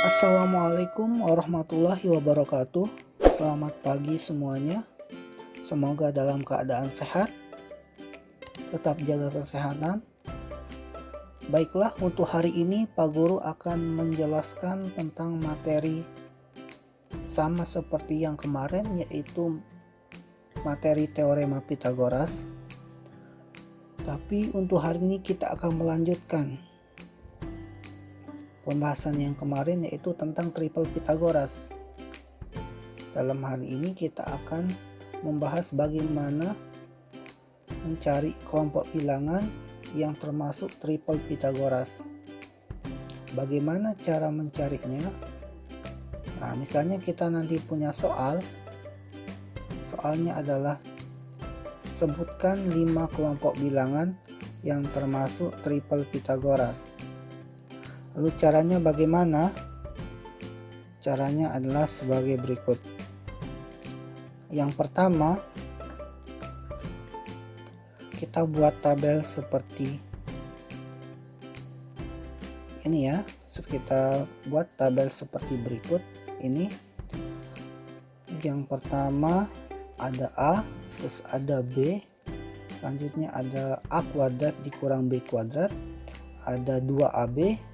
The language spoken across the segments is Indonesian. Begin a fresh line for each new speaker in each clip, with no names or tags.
Assalamualaikum warahmatullahi wabarakatuh. Selamat pagi semuanya. Semoga dalam keadaan sehat. Tetap jaga kesehatan. Baiklah, untuk hari ini Pak Guru akan menjelaskan tentang materi sama seperti yang kemarin, yaitu materi teorema Pitagoras. Tapi untuk hari ini kita akan melanjutkan pembahasan yang kemarin, yaitu tentang triple Pitagoras. Dalam hal ini kita akan membahas bagaimana mencari kelompok bilangan yang termasuk triple Pitagoras. Bagaimana cara mencarinya? Nah, misalnya kita nanti punya soalnya adalah sebutkan 5 kelompok bilangan yang termasuk triple Pitagoras. Lalu caranya bagaimana? Caranya adalah sebagai berikut. Yang pertama, kita buat tabel seperti ini ya. Kita buat tabel seperti berikut ini. Yang pertama ada A, terus ada B, selanjutnya ada A kuadrat dikurang B kuadrat, ada 2AB,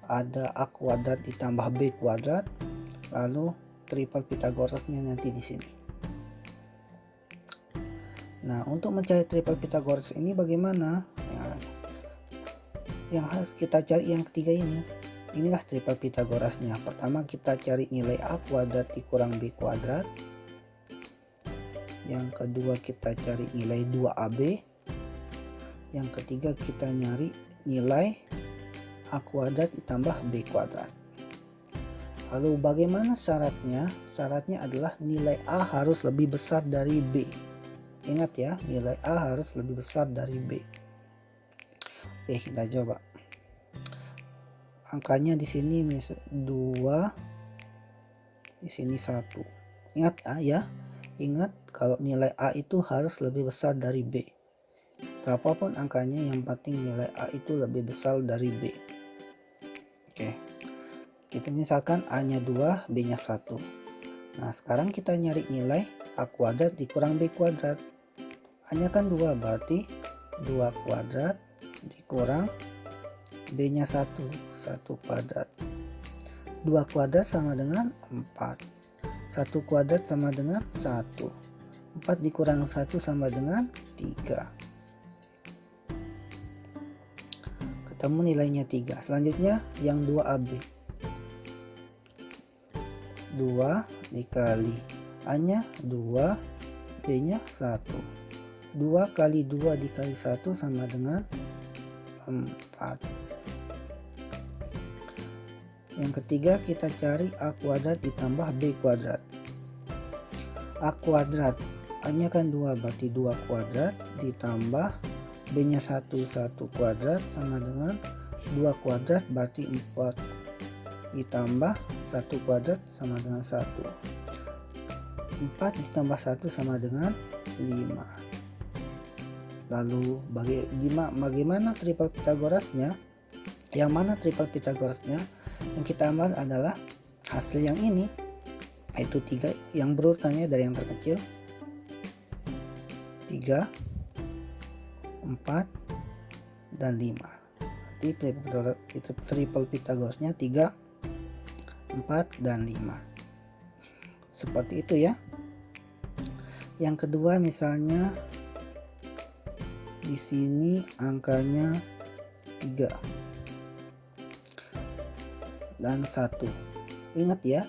ada A kuadrat ditambah B kuadrat, lalu triple Pitagorasnya nanti di sini. Nah, untuk mencari triple Pitagoras ini bagaimana? Ya, yang harus kita cari yang ketiga ini. Inilah triple Pitagorasnya. Pertama kita cari nilai A kuadrat dikurang B kuadrat. Yang kedua kita cari nilai 2AB. Yang ketiga kita nyari nilai A kuadrat ditambah B kuadrat. Lalu bagaimana syaratnya? Syaratnya adalah nilai A harus lebih besar dari B. Ingat ya, nilai A harus lebih besar dari B. Oke, kita coba. Angkanya di sini 2, di sini 1. Ingat ya, ingat kalau nilai A itu harus lebih besar dari B. Berapapun angkanya, yang penting nilai A itu lebih besar dari B. Oke, kita misalkan A-nya 2, B-nya 1. Nah, sekarang kita nyari nilai A kuadrat dikurang B kuadrat. A-nya kan 2, berarti 2 kuadrat dikurang B-nya 1 kuadrat. 2 kuadrat sama dengan 4. 1 kuadrat sama dengan 1. 4 dikurang 1 sama dengan 3. Ketemu nilainya 3. Selanjutnya yang 2AB. 2 dikali A-nya 2, B-nya 1. 2 kali 2 dikali 1 sama dengan 4. Yang ketiga kita cari A kuadrat ditambah B kuadrat. A kuadrat, A-nya kan 2, berarti 2 kuadrat ditambah B-nya 1 kuadrat sama dengan 2 kuadrat, berarti 4 ditambah 1 kuadrat sama dengan 1. 4 ditambah 1 sama dengan 5. Lalu bagaimana triple Pitagorasnya? Yang mana triple Pitagorasnya? Yang kita ambil adalah hasil yang ini, yaitu 3 yang berurutannya dari yang terkecil. 3, 4, dan 5. Berarti triple Pitagorasnya 3, 4, dan 5. Seperti itu ya. Yang kedua misalnya di sini angkanya 3 dan 1. Ingat ya,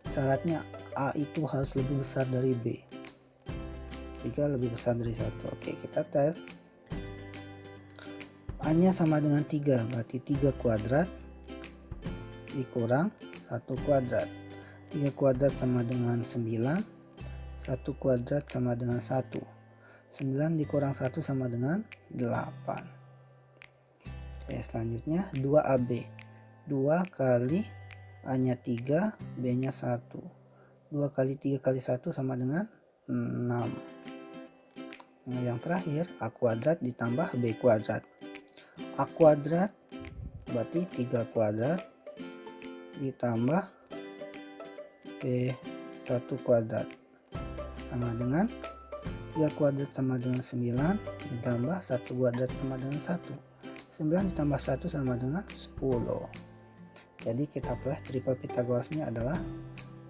syaratnya A itu harus lebih besar dari B. 3 lebih besar dari 1. Oke, kita tes. A-nya sama dengan 3, berarti 3 kuadrat dikurang 1 kuadrat. 3 kuadrat sama dengan 9. 1 kuadrat sama dengan 1. 9 dikurang 1 sama dengan 8. Oke, selanjutnya 2AB. 2 kali A-nya 3, B-nya 1. 2 kali 3 kali 1 sama dengan 6. Nah, yang terakhir A kuadrat ditambah B kuadrat. A kuadrat berarti 3 kuadrat ditambah B1 kuadrat sama dengan 3 kuadrat sama dengan 9 ditambah 1 kuadrat sama dengan 1. 9 ditambah 1 sama dengan 10. Jadi kita peroleh triple Pitagorasnya adalah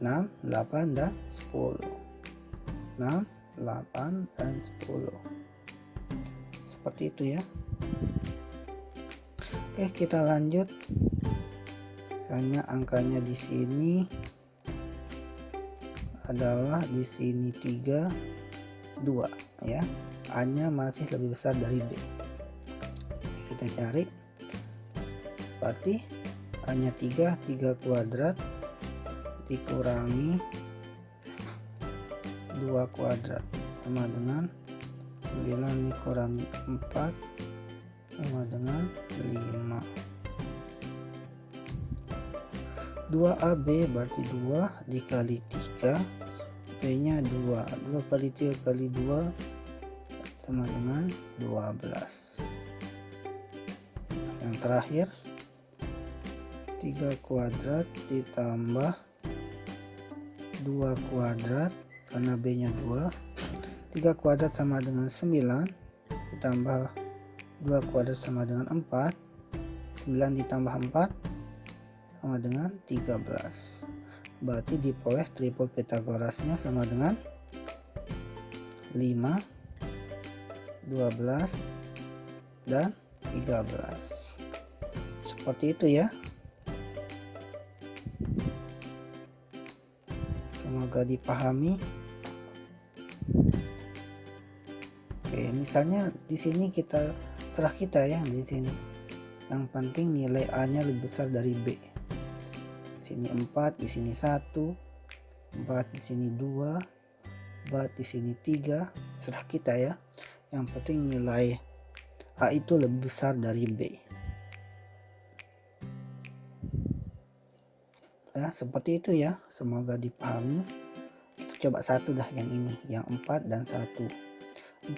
6, 8, dan 10. 6, 8, dan 10. Seperti itu ya. Oke, kita lanjut. Hanya angkanya di sini adalah di sini 3, 2 ya. A-nya masih lebih besar dari B. Kita cari. Berarti A-nya 3 kuadrat dikurangi 2 kuadrat sama dengan 9 dikurangi 4 sama dengan 5. 2AB berarti 2 dikali 3, B nya 2 kali 3 kali 2 sama dengan 12. Yang terakhir 3 kuadrat ditambah 2 kuadrat karena B nya 2. 3 kuadrat sama dengan 9 ditambah 2 kuadrat sama dengan 4. 9 ditambah 4 sama dengan 13. Berarti diperoleh triple Pitagorasnya sama dengan 5, 12, dan 13. Seperti itu ya. Semoga dipahami. Oke, misalnya di sini serah kita ya di sini. Yang penting nilai A-nya lebih besar dari B. Di sini 4, di sini 1, 4 di sini 2, 4 di sini 3. Serah kita ya. Yang penting nilai A itu lebih besar dari B. Ya, seperti itu ya. Semoga dipahami. Kita coba satu dah yang ini, yang 4 dan 1.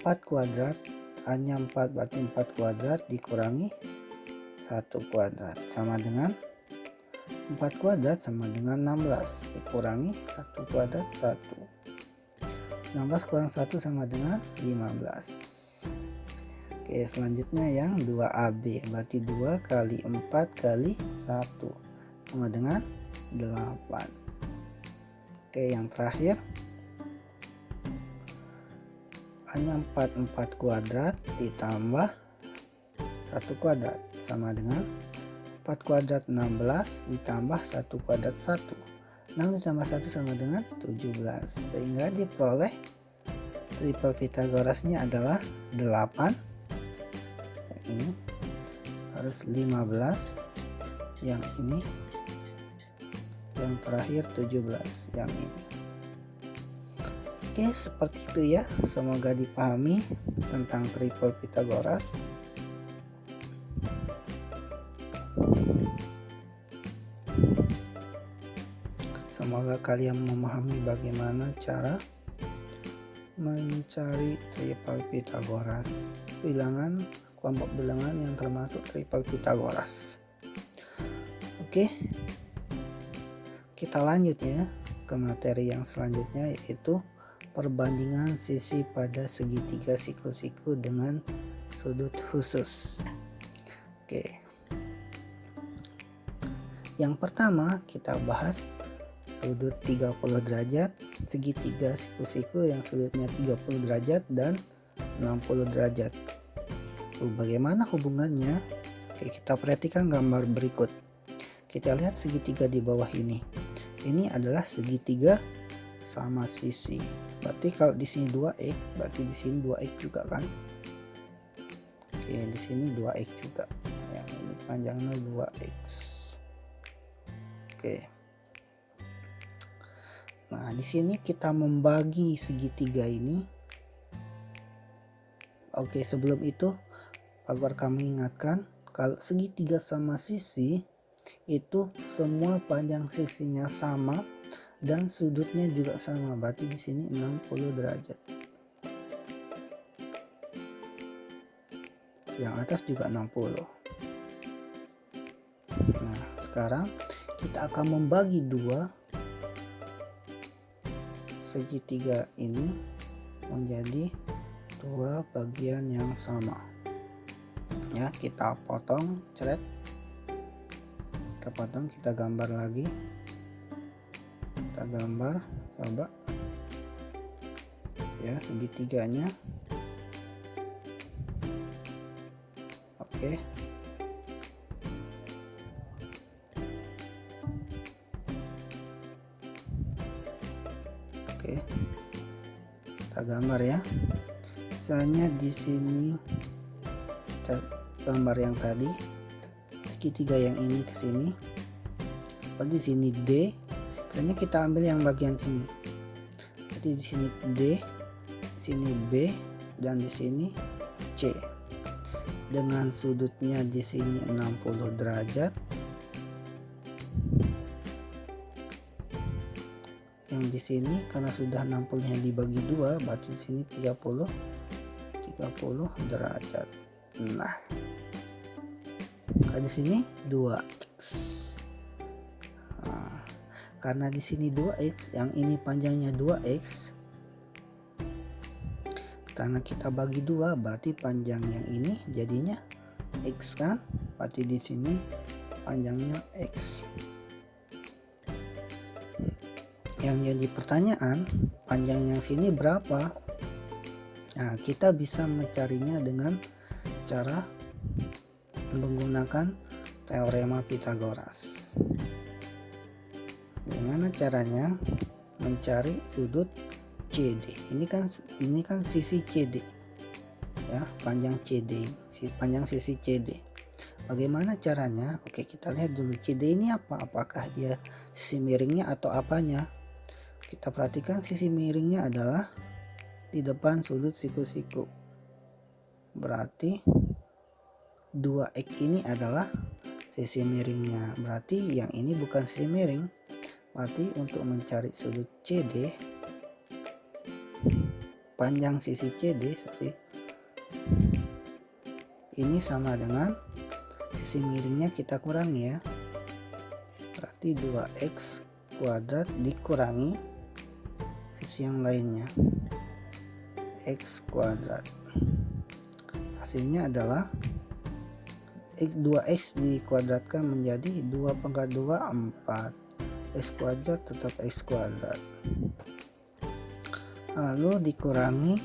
4 kuadrat, A-nya 4 berarti 4 kuadrat dikurangi 1 kuadrat sama dengan 4 kuadrat sama dengan 16 dikurangi 1 kuadrat 1. 16 kurang 1 sama dengan 15. Oke, selanjutnya yang 2AB berarti 2 kali 4 kali 1 sama dengan 8. Oke, yang terakhir hanya 4 kuadrat ditambah 1 kuadrat sama dengan 4 kuadrat 16 ditambah 1 kuadrat 1. 6 ditambah 1 sama dengan 17. Sehingga diperoleh triple Pitagorasnya adalah 8. Yang ini harus 15. Yang ini. Yang terakhir 17. Yang ini. Oke, seperti itu ya. Semoga dipahami tentang triple Pitagoras. Semoga kalian memahami bagaimana cara mencari triple Pitagoras, bilangan kelompok bilangan yang termasuk triple Pitagoras. Oke, kita lanjut ya ke materi yang selanjutnya, yaitu perbandingan sisi pada segitiga siku-siku dengan sudut khusus. Oke, yang pertama kita bahas sudut 30 derajat segitiga siku-siku yang sudutnya 30 derajat dan 60 derajat. Bagaimana hubungannya? Oke, kita perhatikan gambar berikut. Kita lihat segitiga di bawah ini. Ini adalah segitiga sama sisi. Berarti kalau di sini 2x, berarti di sini 2x juga kan? Oke, di sini 2x juga. Yang ini panjangnya 2x. Oke. Nah, di sini kita membagi segitiga ini. Oke, sebelum itu agar kami ingatkan, kalau segitiga sama sisi itu semua panjang sisinya sama dan sudutnya juga sama. Berarti di sini 60 derajat. Yang atas juga 60. Nah, sekarang kita akan membagi dua segitiga ini menjadi dua bagian yang sama. Ya, kita potong, cret. Kita potong, kita gambar lagi. Kita gambar, coba. Ya, segitiganya. Oke. Oke. Kita gambar ya. Misalnya di sini kita gambar yang tadi, segitiga yang ini ke sini. Di sini D, kayaknya kita ambil yang bagian sini. Jadi di sini D, di sini B, dan di sini C. Dengan sudutnya di sini 60 derajat. Yang di sini karena sudah 60-nya dibagi dua, berarti di sini 30 derajat. Nah, di sini 2x. Nah, karena di sini 2x, yang ini panjangnya 2x. Karena kita bagi dua, berarti panjang yang ini jadinya x kan? Berarti di sini panjangnya x. Yang jadi pertanyaan, panjang yang sini berapa? Nah, kita bisa mencarinya dengan cara menggunakan teorema Pythagoras. Bagaimana caranya? Mencari sudut CD. Ini kan sisi CD. Ya, panjang CD, panjang sisi CD. Bagaimana caranya? Oke, kita lihat dulu CD ini apa? Apakah dia sisi miringnya atau apanya? Kita perhatikan sisi miringnya adalah di depan sudut siku-siku. Berarti 2x ini adalah sisi miringnya. Berarti yang ini bukan sisi miring. Berarti untuk mencari sudut CD, panjang sisi CD ini sama dengan sisi miringnya kita kurangi ya. Berarti 2x kuadrat dikurangi sisi yang lainnya, x kuadrat. Hasilnya adalah 2x dikuadratkan menjadi 2 pangkat 2 4. X kuadrat tetap x kuadrat. Lalu dikurangi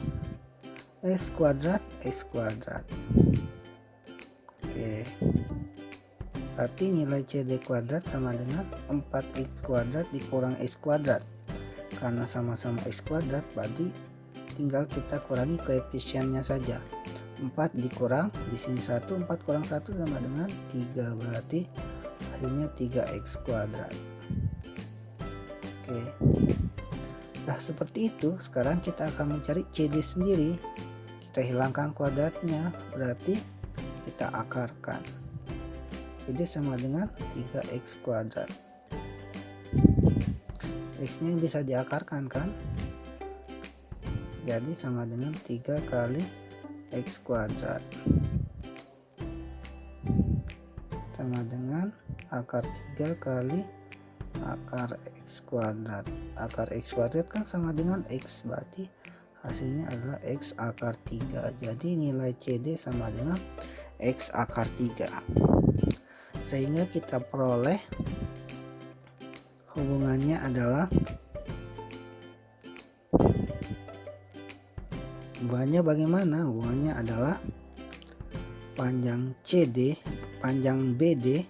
x kuadrat x kuadrat. Oke. Berarti nilai CD kuadrat sama dengan 4x kuadrat dikurang x kuadrat. Karena sama-sama x kuadrat, berarti tinggal kita kurangi koefisiennya saja. 4 dikurang, di sini 1, 4 kurang 1 sama dengan 3. Berarti hasilnya 3x kuadrat. Oke. Nah, seperti itu. Sekarang kita akan mencari CD sendiri. Kita hilangkan kuadratnya, berarti kita akarkan. CD sama dengan 3x kuadrat. X nya bisa diakarkan kan? Jadi sama dengan 3 kali x kuadrat. Sama dengan akar 3 kali akar x kuadrat. Akar x kuadrat kan sama dengan x, berarti hasilnya adalah x akar 3. Jadi nilai CD sama dengan x akar 3. Sehingga kita peroleh hubungannya adalah bagaimana? Hubungannya adalah panjang CD, panjang BD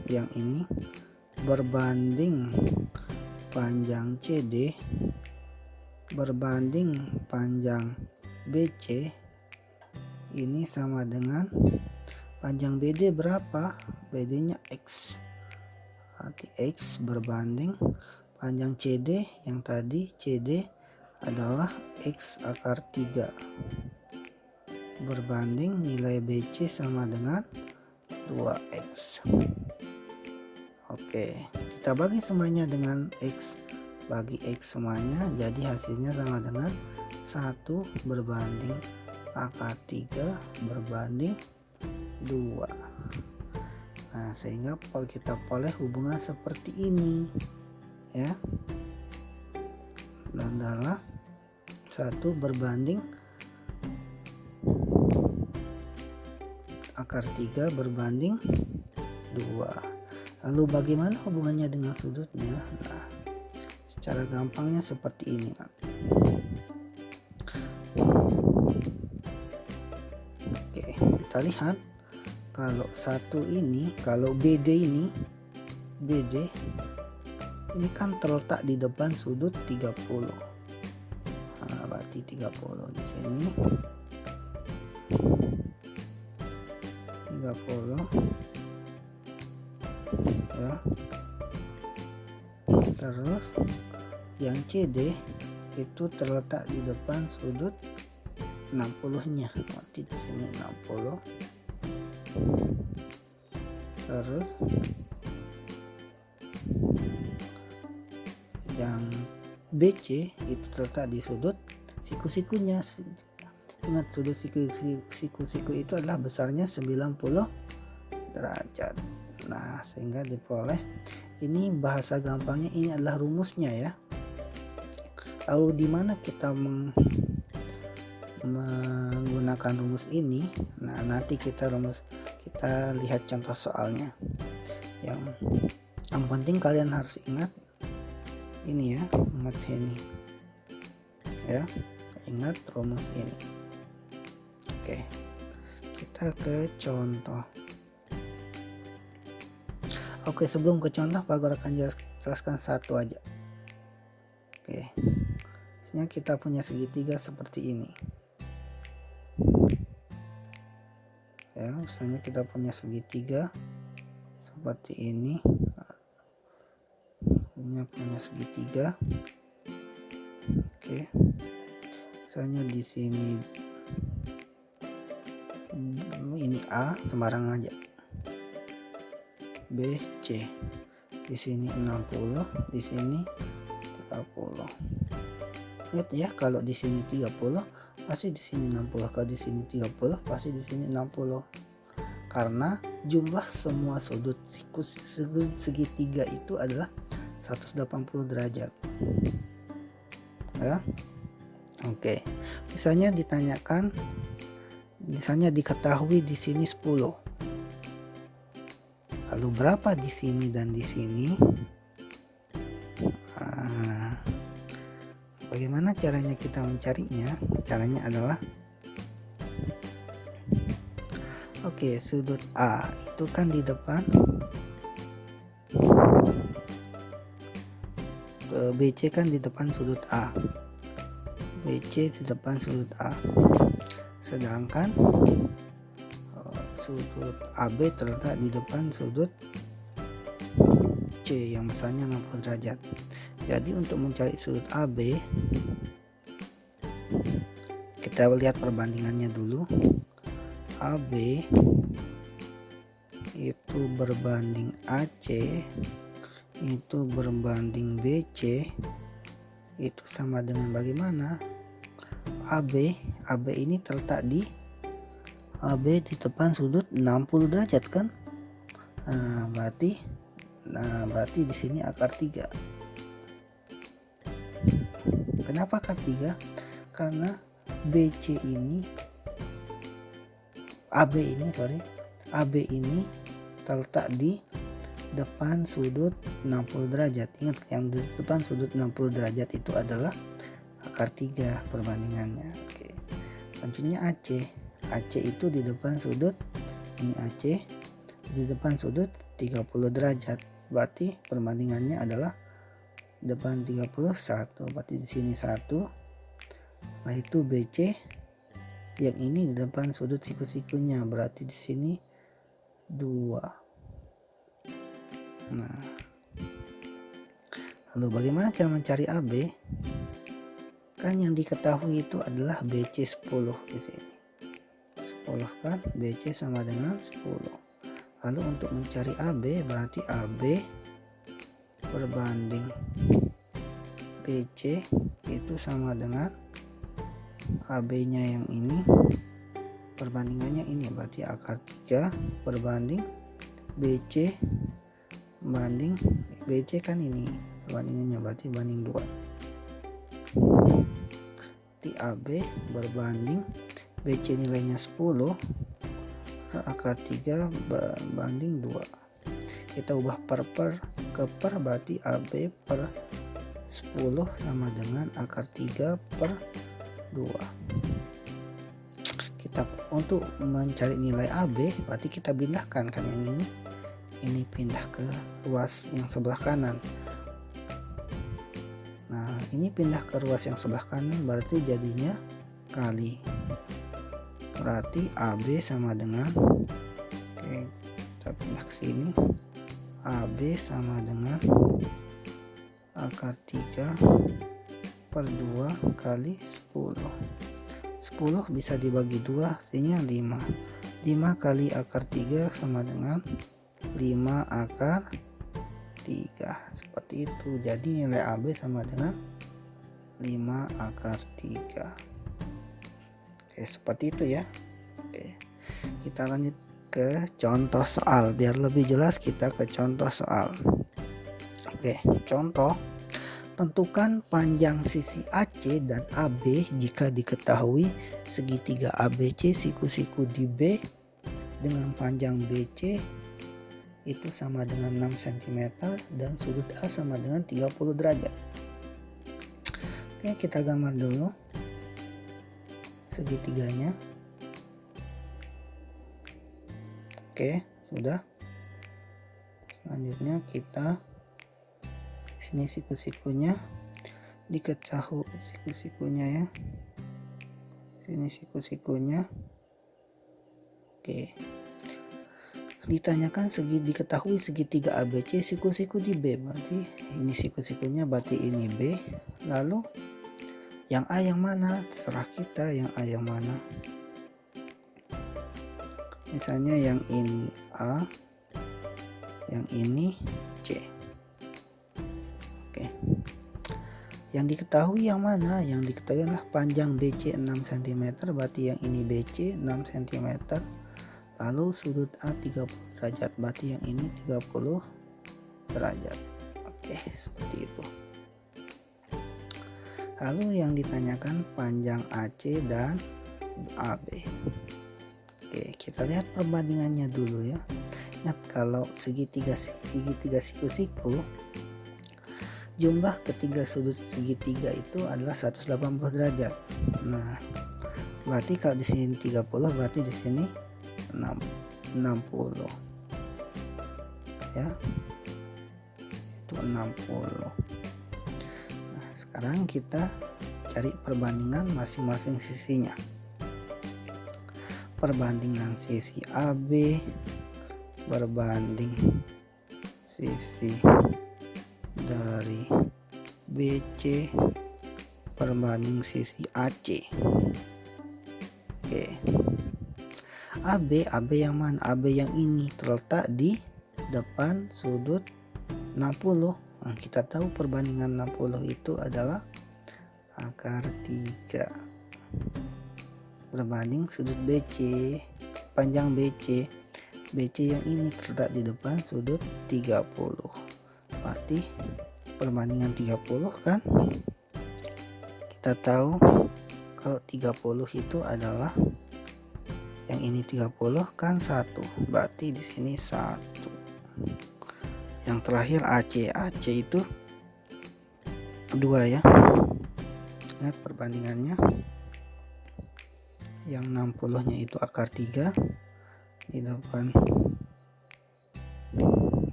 yang ini berbanding panjang CD berbanding panjang BC ini sama dengan panjang BD berapa? BD nya X. Berarti X berbanding panjang CD yang tadi CD adalah X akar 3 berbanding nilai BC sama dengan 2X. Oke, kita bagi semuanya dengan X. Bagi X semuanya, jadi hasilnya sama dengan 1 berbanding akar 3 berbanding 2. Nah, sehingga kita peroleh hubungan seperti ini ya. Dan adalah 1 berbanding akar 3 berbanding 2. Lalu bagaimana hubungannya dengan sudutnya? Nah, secara gampangnya seperti ini. Oke, kita lihat kalau kalau BD ini kan terletak di depan sudut 30. Nah, berarti 30 di sini 30 ya. Terus yang CD itu terletak di depan sudut 60-nya. Berarti di sini 60. Terus yang BC itu terletak di sudut siku-sikunya. Ingat, sudut siku-siku itu adalah besarnya 90 derajat. Nah, sehingga diperoleh, ini bahasa gampangnya, ini adalah rumusnya ya. Lalu di mana kita menggunakan rumus ini? Nah, nanti kita lihat contoh soalnya. Yang penting kalian harus ingat ini ya, ingat ini ya, ingat rumus ini. Oke, kita ke contoh. Oke, sebelum ke contoh, Pak Gor akan jelaskan satu aja. Oke, misalnya kita punya segitiga seperti ini ya. Misalnya kita punya segitiga seperti ini. Ini punya segitiga. Oke, misalnya di sini ini A, sembarang aja. B, C. Di sini 60, di sini 30. Lihat ya, kalau di sini 30 pasti di sini 60, kalau di sini 30 pasti di sini 60. Karena jumlah semua sudut segitiga itu adalah 180 derajat. Ya. Oke. Misalnya diketahui di sini 10. Lalu berapa di sini dan di sini? Bagaimana caranya kita mencarinya? Caranya adalah sudut A itu kan di depan, BC kan di depan sudut A, BC di depan sudut A, sedangkan sudut AB terletak di depan sudut C yang besarnya 60 derajat. Jadi untuk mencari sudut AB, kita lihat perbandingannya dulu. AB itu berbanding AC itu berbanding BC itu sama dengan bagaimana? AB ini terletak di depan sudut 60 derajat kan? Berarti di sini akar 3. Kenapa akar 3? Karena AB ini terletak di depan sudut 60 derajat. Ingat, yang di depan sudut 60 derajat itu adalah akar 3 perbandingannya. Oke. Selanjutnya AC itu di depan sudut, ini AC di depan sudut 30 derajat. Berarti perbandingannya adalah depan 31. Berarti di sini 1. Nah, itu BC yang ini di depan sudut siku-sikunya, berarti di sini 2. Nah, lalu bagaimana cara mencari AB? Kan yang diketahui itu adalah BC 10 di sini. 10 kan, BC sama dengan 10. Lalu untuk mencari AB berarti AB berbanding BC itu sama dengan AB nya yang ini perbandingannya ini berarti akar 3 berbanding BC banding BC kan ini perbandingannya berarti banding 2. Di AB berbanding BC nilainya 10 akar 3 banding 2. Kita ubah ke per berarti AB per 10 sama dengan akar 3 per 2. Kita untuk mencari nilai AB berarti kita pindahkan kan yang ini pindah ke ruas yang sebelah kanan. Nah ini pindah ke ruas yang sebelah kanan berarti jadinya kali, berarti AB sama dengan, oke kita pindah ke sini, AB sama dengan akar 3 per 2 kali 10. 10 bisa dibagi 2 hasilnya 5. 5 kali akar 3 sama dengan 5 akar 3. Seperti itu. Jadi nilai AB sama dengan 5 akar 3. Oke, seperti itu ya. Oke. Kita lanjut ke contoh soal. Biar lebih jelas kita ke contoh soal. Oke, contoh. Tentukan panjang sisi AC dan AB jika diketahui segitiga ABC siku-siku di B dengan panjang BC itu sama dengan 6 cm dan sudut A sama dengan 30 derajat. Oke, kita gambar dulu segitiganya. Oke, sudah. Selanjutnya kita sini siku-sikunya diketahui siku-sikunya ya. Sini siku-sikunya. Oke. Ditanyakan diketahui segitiga ABC siku-siku di B, berarti ini siku-sikunya berarti ini B. Lalu yang A yang mana? Terserah kita yang A yang mana. Misalnya yang ini A, yang ini C. Oke. Yang diketahui yang mana? Yang diketahui adalah panjang BC 6 cm, berarti yang ini BC 6 cm. Lalu sudut A 30 derajat, berarti yang ini 30 derajat. Oke, seperti itu. Lalu yang ditanyakan panjang AC dan AB. Oke, kita lihat perbandingannya dulu ya. Ingat kalau segitiga siku-siku, jumlah ketiga sudut segitiga itu adalah 180 derajat. Nah, berarti kalau di sini 30, berarti di sini 60 ya, itu 60. Nah, sekarang kita cari perbandingan masing-masing sisinya. Perbandingan sisi AB berbanding sisi dari BC berbanding sisi AC. Oke. AB yang mana? AB yang ini terletak di depan sudut 60. Nah, kita tahu perbandingan 60 itu adalah akar 3 berbanding sudut BC, panjang BC yang ini terletak di depan sudut 30. Berarti perbandingan 30 kan, kita tahu kalau 30 itu adalah yang ini 30 kan 1, berarti di sini 1. Yang terakhir AC itu 2 ya. Lihat perbandingannya. Yang 60 nya itu akar 3 di depan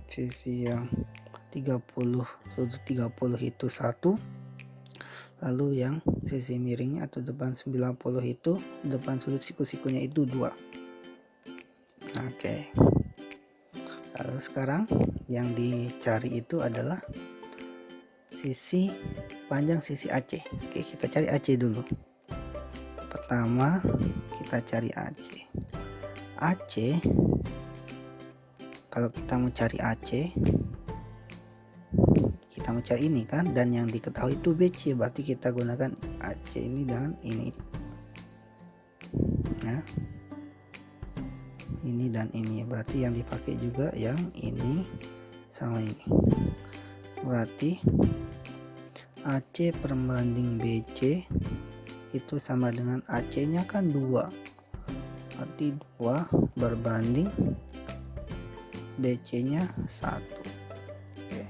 sisi yang 30, sudut 30 itu 1. Lalu yang sisi miringnya atau depan 90 itu depan sudut siku-sikunya itu 2. Oke. Lalu sekarang yang dicari itu adalah sisi panjang sisi AC. Oke, kita cari AC dulu. Pertama kita cari AC. AC, kalau kita mau cari AC, kita mau cari ini kan, dan yang diketahui itu BC, berarti kita gunakan AC ini dan ini ya. ini dan ini, berarti yang dipakai juga yang ini sama ini. Berarti AC perbanding BC itu sama dengan AC nya kan 2, berarti 2 berbanding BC nya 1. Oke.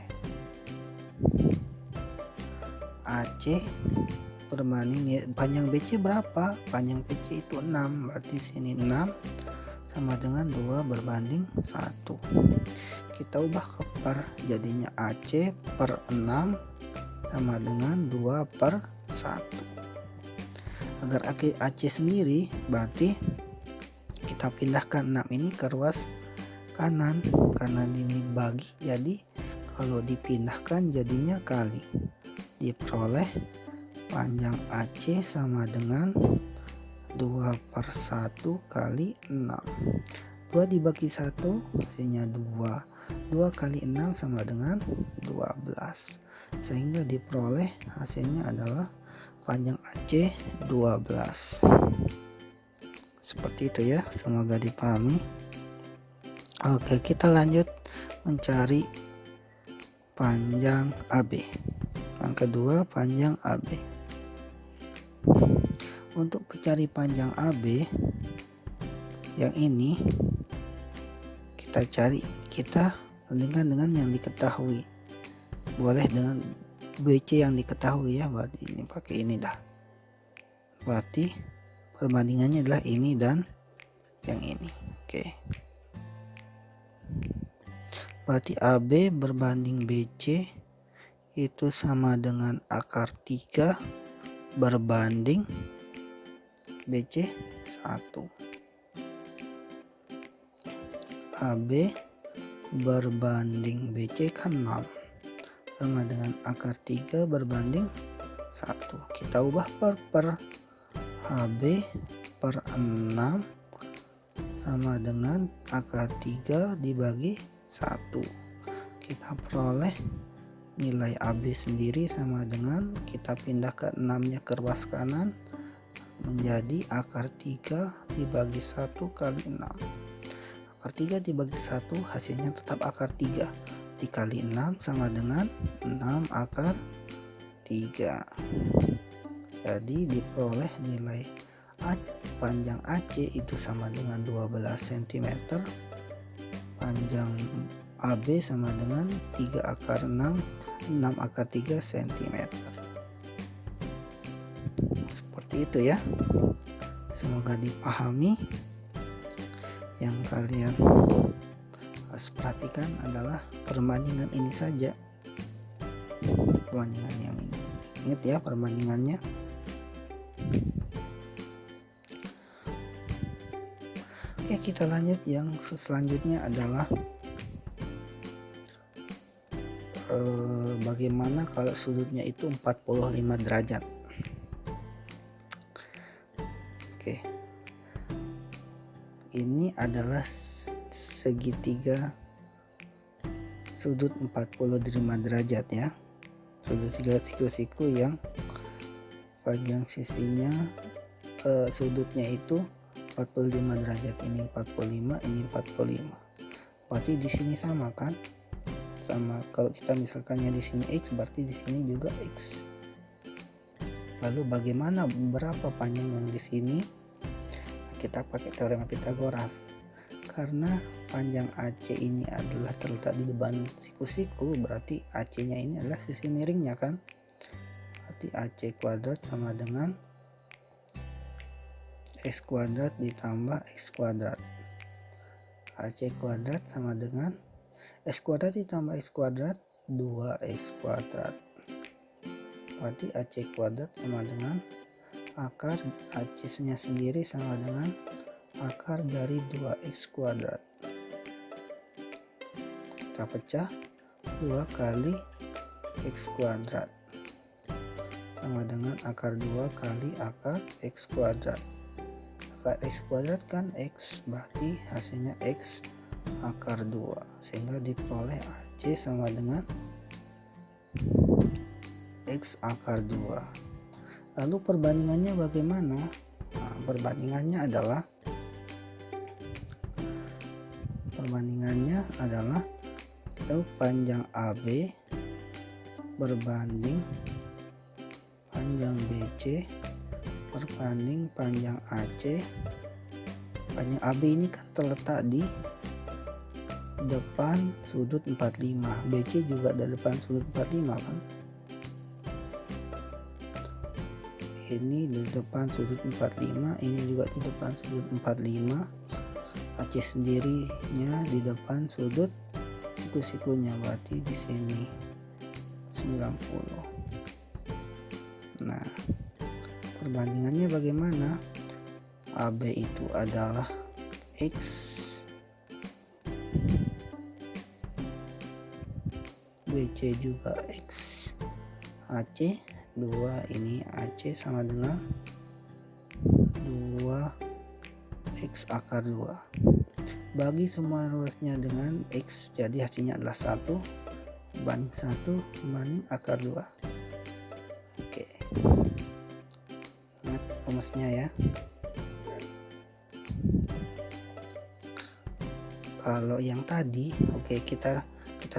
AC berbanding panjang BC berapa? Panjang BC itu 6, berarti sini 6 sama dengan 2 berbanding 1. Kita ubah ke per, jadinya AC per 6 sama dengan 2 per 1. Agar AC sendiri, berarti kita pindahkan 6 ini ke ruas kanan, karena ini bagi, jadi kalau dipindahkan jadinya kali, diperoleh panjang AC sama dengan 2 per 1 kali 6. 2 dibagi 1 hasilnya 2. 2 kali 6 sama dengan 12, sehingga diperoleh hasilnya adalah panjang AC 12. Seperti itu ya, semoga dipahami. Oke, kita lanjut mencari panjang AB. Yang kedua, panjang AB. Untuk mencari panjang AB yang ini, kita bandingkan dengan yang diketahui. Boleh dengan BC yang diketahui ya, berarti ini pakai ini dah. Berarti perbandingannya adalah ini dan yang ini. Oke. Berarti AB berbanding BC itu sama dengan akar 3 berbanding BC 1. AB berbanding BC kan 6, sama dengan akar 3 berbanding 1. Kita ubah per AB per 6 sama dengan akar 3 dibagi 1. Kita peroleh nilai AB sendiri sama dengan, kita pindah ke 6 nya ke ruas kanan, menjadi akar 3 dibagi 1 kali 6. Akar 3 dibagi 1 hasilnya tetap akar 3 dikali 6 sama dengan 6 akar 3. Jadi diperoleh nilai panjang AC itu sama dengan 12 cm, panjang AB sama dengan 3 akar 6 akar 3 cm. Seperti itu ya, semoga dipahami. Yang kalian harus perhatikan adalah perbandingan ini saja, perbandingan yang ini. Ingat ya perbandingannya. Oke, kita lanjut. Yang selanjutnya adalah bagaimana kalau sudutnya itu 45 derajat. Oke, ini adalah segitiga sudut 45 derajat ya. Sudut siku-siku yang bagian sisinya sudutnya itu 45 derajat. Ini 45, ini 45. Berarti di sini sama kan? Sama. Kalau kita misalkannya di sini X, berarti di sini juga X. Lalu bagaimana berapa panjang yang di sini? Kita pakai teorema Pitagoras. Karena panjang AC ini adalah terletak di depan siku-siku, berarti AC-nya ini adalah sisi miringnya kan? Berarti AC kuadrat sama dengan X kuadrat ditambah X kuadrat. AC kuadrat sama dengan X kuadrat ditambah X kuadrat 2X kuadrat. Berarti AC kuadrat sama dengan akar AC-nya sendiri sama dengan akar dari 2X kuadrat. Kita pecah, 2 kali X kuadrat sama dengan akar 2 kali akar X kuadrat. Akar X kuadrat kan X, berarti hasilnya X akar 2, sehingga diperoleh AC sama dengan X akar 2. Lalu perbandingannya bagaimana? Nah, perbandingannya adalah Perbandingannya adalah itu panjang AB berbanding panjang BC berbanding panjang AC. Panjang AB ini kan terletak di depan sudut 45, BC juga dari depan sudut 45 kan. Ini di depan sudut 45, ini juga di depan sudut 45. AC sendirinya di depan sudut siku-sikunya, berarti di sini 90. Nah, perbandingannya bagaimana? AB itu adalah X, BC juga X, AC 2, ini AC sama dengan 2X akar 2. Bagi semua ruasnya dengan X, jadi hasilnya adalah 1 banding 1 banding akar 2. Oke, ingat rumusnya ya. Kalau yang tadi, oke, kita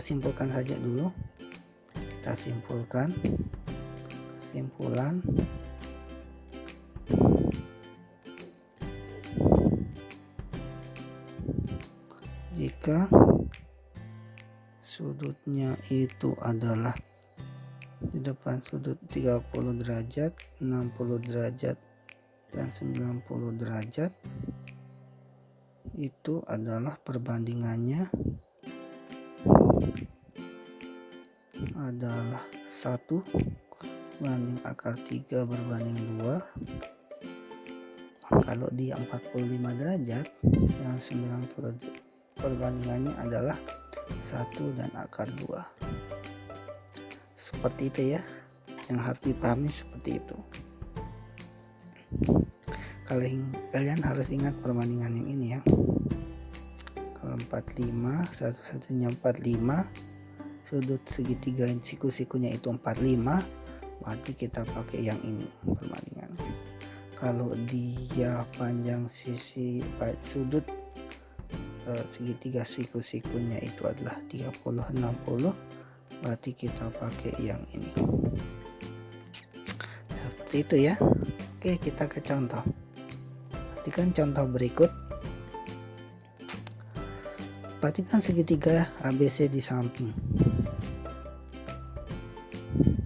simpulkan saja dulu. Kita simpulkan. Kesimpulan jika sudutnya itu adalah di depan sudut 30 derajat, 60 derajat, dan 90 derajat, itu adalah perbandingannya adalah 1 banding akar 3 berbanding 2. Kalau di 45 derajat dan 90 perbandingannya adalah 1 dan akar 2. Seperti itu ya, yang harus dipahami seperti itu. Kalian harus ingat perbandingan yang ini ya. Kalau 45, satu-satunya 45, sudut segitiga siku-sikunya itu 45, berarti kita pakai yang ini perbandingannya. Kalau dia panjang sudut segitiga siku-sikunya itu adalah 30-60, berarti kita pakai yang ini. Seperti itu ya. Oke, kita ke contoh. Perhatikan contoh berikut. Perhatikan segitiga ABC di samping.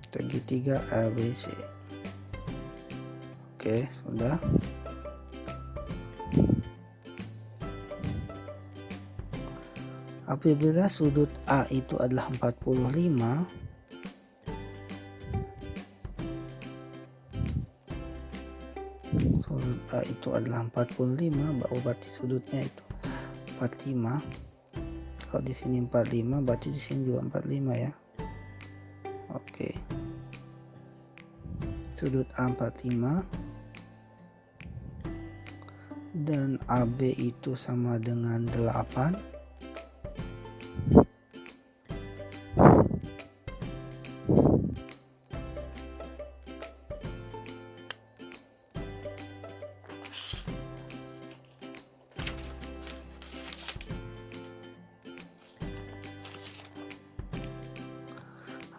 Segitiga ABC. Oke, sudah. Apabila sudut A itu adalah 45, sudut A itu adalah 45, berarti sudutnya itu 45. Kalau di sini 45, berarti di sini juga 45 ya. Oke. Sudut A 45 dan AB itu sama dengan 8.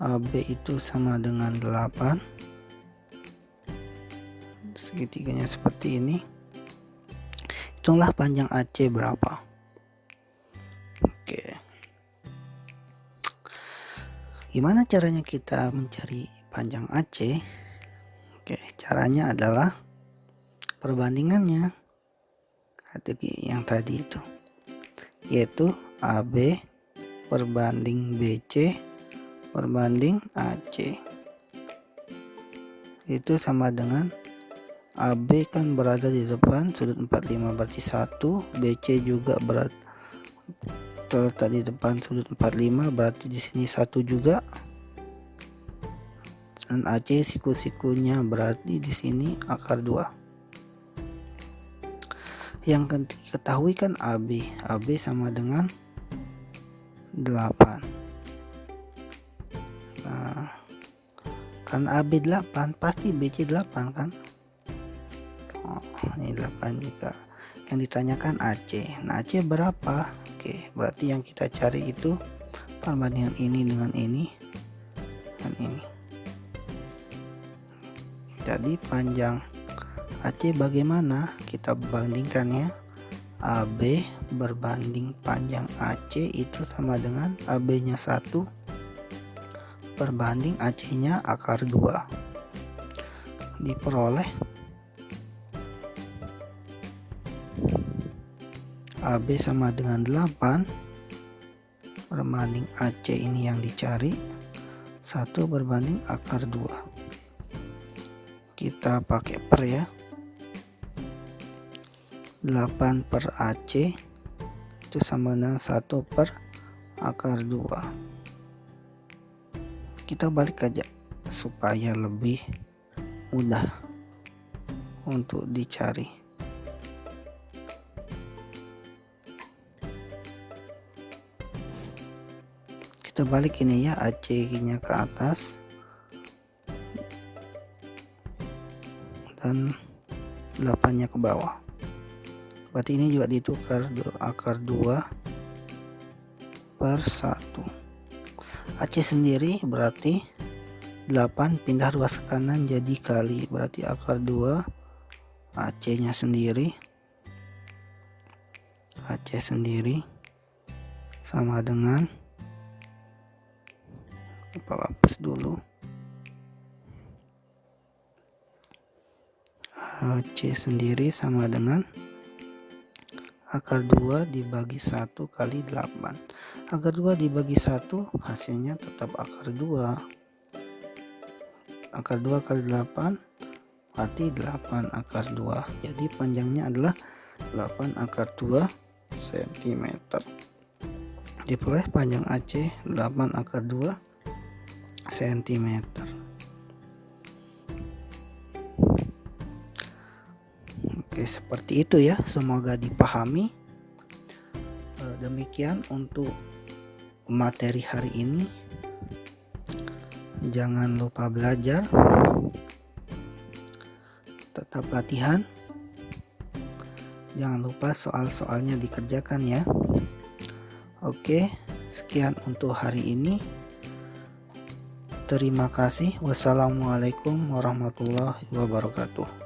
AB itu sama dengan 8. Segitiganya seperti ini. Hitunglah panjang AC berapa. Oke. Gimana caranya kita mencari panjang AC? Oke, caranya adalah perbandingannya yang tadi itu, yaitu AB perbanding BC perbanding AC. Itu sama dengan AB kan berada di depan sudut 45, berarti 1, BC juga terletak di depan sudut 45, berarti di sini 1 juga, dan AC siku-sikunya berarti di sini akar 2. Yang diketahui kan AB sama dengan 8. Nah, kan AB 8, pasti BC 8 kan. Oh, ini 8 juga. yang ditanyakan AC. Nah, AC berapa? Oke, berarti yang kita cari itu perbandingan ini dengan ini dan ini. Jadi panjang AC bagaimana? Kita bandingkan ya. AB berbanding panjang AC itu sama dengan AB nya 1 berbanding AC nya akar 2. Diperoleh AB sama dengan 8 berbanding AC ini yang dicari 1 berbanding akar 2. Kita pakai per ya. 8 per AC itu sama dengan 1 per akar 2. Kita balik aja supaya lebih mudah untuk dicari. Kita balik ini ya, AC nya ke atas dan 8 nya ke bawah. Berarti ini juga ditukar akar 2 per 1. AC sendiri berarti 8 pindah ruas ke kanan jadi kali, berarti akar 2 AC nya sendiri sama dengan, hapus dulu, AC sendiri sama dengan akar 2 dibagi 1 kali 8. Akar 2 dibagi 1 hasilnya tetap akar 2. Akar 2 kali 8 berarti 8 akar 2. Jadi panjangnya adalah 8 akar 2 cm. Diperoleh panjang AC 8 akar 2 cm. Oke, seperti itu ya, semoga dipahami. Demikian untuk materi hari ini. Jangan lupa belajar, tetap latihan, jangan lupa soal-soalnya dikerjakan ya. Oke, sekian untuk hari ini. Terima kasih. Wassalamualaikum warahmatullahi wabarakatuh.